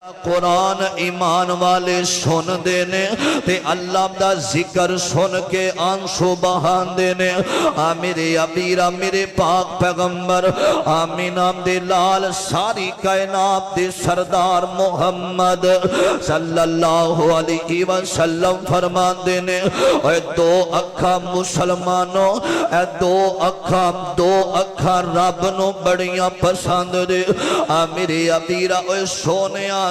قرآن ایمان والے سن دینے تے اللہ دا ذکر سن کے آنسو بہان دینے. میرے ابیرہ میرے پاک پیغمبر آمین آمدے لال ساری کائنات دے سردار محمد صلی اللہ علیہ وسلم فرمان دینے. اے دو اکھا مسلمانوں اے دو اکھا رب نو بڑیاں پسند دے. میرے ابیرہ اے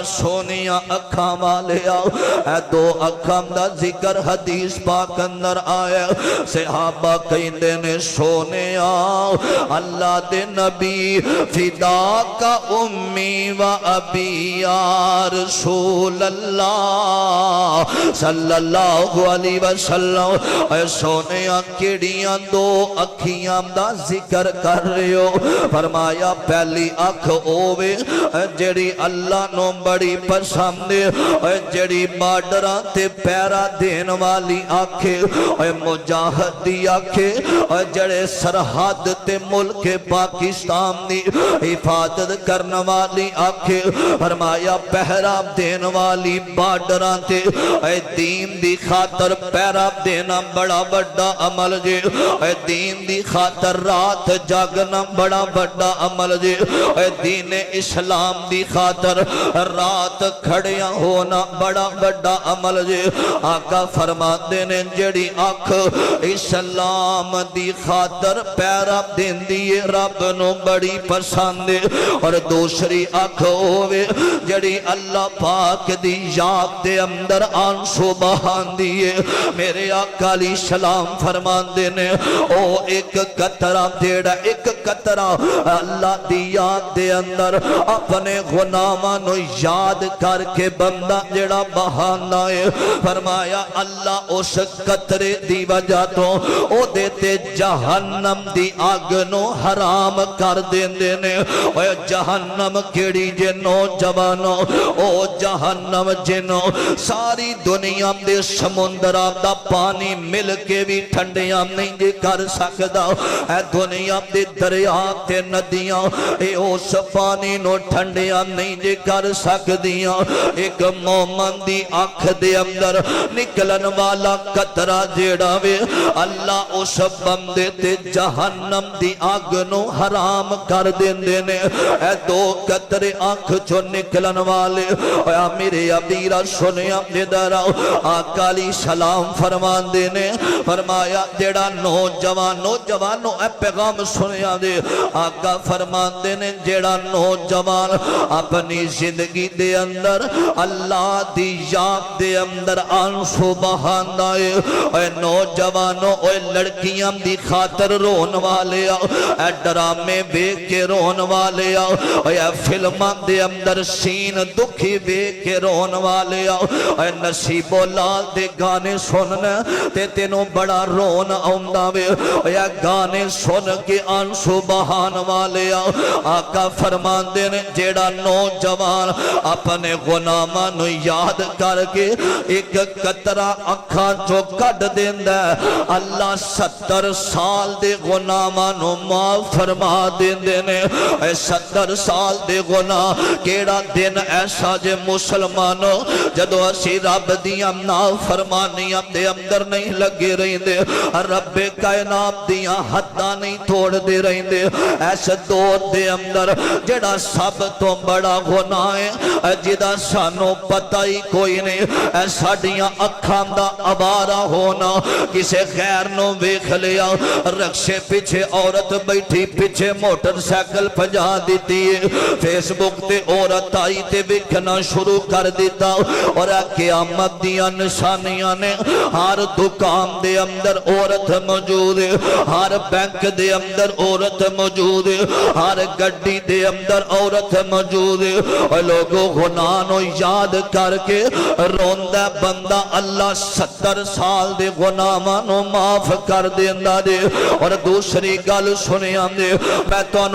سونیاں اکھاں والے آؤ. اے دو اکھاں دا ذکر حدیث پاک اندر آیا. صحابہ کہندے نے سونیاں اللہ دے نبی فدا کا امی و ابی یا رسول اللہ صلی اللہ علیہ وسلم. اے سونیاں کیڑیاں دو اکھیاں دا ذکر کر رہے ہو. فرمایا پہلی اکھ اوے جڑی اللہ نو بڑی پسند ہے جڑی بارڈراں تے پیرا دین والی آنکھیں مجاہد دی آنکھیں جڑے سرحد تے ملک پاکستان دی حفاظت کرنے والی آنکھیں. فرمایا پہرا دین والی بارڈراں تے دین دی خاطر پیرا دینا بڑا بڑا عمل جے. دین دی خاطر رات جاگنا بڑا بڑا عمل جے. دین اسلام دی خاطر رات کھڑیاں ہونا بڑا بڑا عمل جے. آقا فرماتے نے جڑی آنکھ اسلام دی خاطر پیرا دین دیئے رب نو بڑی پسند ہے. اور دوسری آنکھ ہوئے جڑی اللہ پاک دی یاد دے اندر آنسو بہان دیئے. میرے آقا علیہ السلام فرماتے نے او ایک قطرہ جیڑا ایک قطرہ اللہ دی یاد دے اندر اپنے غلاماں نو یاد کر کے بندہ جڑا بہانا ہے. فرمایا اللہ اس قطرے دی وجہ تو او دیتے جہنم دی آگ نو حرام کر دیندے نے. اے جہنم کیڑی جے نوجوانو او جہنم جنو ساری دنیا دے سمندرہ دا پانی مل کے بھی ٹھنڈیاں نہیں جے کر سکدا. اے دنیا دے دریا تے ندیاں اے اس پانی نو ٹھنڈیاں نہیں جے کر سکدیاں. ایک مومن دی آنکھ دے اندر نکلن والا قطرہ جیڑا وے اللہ اس بندے تے جہنم دی آگ نو حرام کر دیندے نے. اے دو قطرے آنکھ چو نکلن والے میرے ابیرہ سنیا دے دراؤ. آقا علیہ السلام فرمان دینے فرمایا جیڑا نوجوانو اے پیغام سنیا دے. آقا فرمان دینے جیڑا نوجوان اپنی زندگی دے اندر اللہ دی یاد دے اندر آنسو بہان دائے. اے نوجوانو اے لڑکیاں دی خاطر رون والے آؤ. اے ڈرامے بے کے رون والے آؤ. اے فلمان دے اندر سین دکھی بے کے رون والے آؤ. اے نصیب و لال دے گانے سننے تے تینوں بڑا رون آمداوے. اے گانے سن کے آنسو بہان والے آؤ. آقا فرمان دینے جیڑا نوجوان اپنے غلاماں نو یاد کر کے ایک قطرہ اکھاں چو کٹ دیندہ اللہ 70 سال دے غلاماں نو معاف فرما دیندے نے. اے 70 سال دے گناہ کیڑا دن ایسا جے مسلمانوں جدو اسی رب دیاں نافرمانیاں دے اندر نہیں لگے رہیں دے رب کائنات دیاں حدہ نہیں توڑ دے رہیں دے. ایسے دور دے اندر جڑا سب تو بڑا گناہ ہے جدا سانو پتہ ہی کوئی نہیں. ایسا دیاں اکھاں دا عبارہ ہونا کسے غیر نو ویکھ لیا رکشے پیچھے عورت بیٹھی پیچھے موٹر سیکل پجا دیتی ہے. فیس بک تے عورت آئی تے ویکھنا شروع کر دیتا. اور قیامت دیاں نشانیاں نے ہر دکان دے اندر عورت موجود ہے. ہر بینک دے اندر عورت موجود ہے. ہر گڈی دے اندر عورت موجود ہے. اور لوگوں گناہ نو یاد کر کے روندہ بندہ اللہ 70 سال دے گناہ نو معاف کر دیندہ دے. اور دوسری گل سنیاں دے میں تو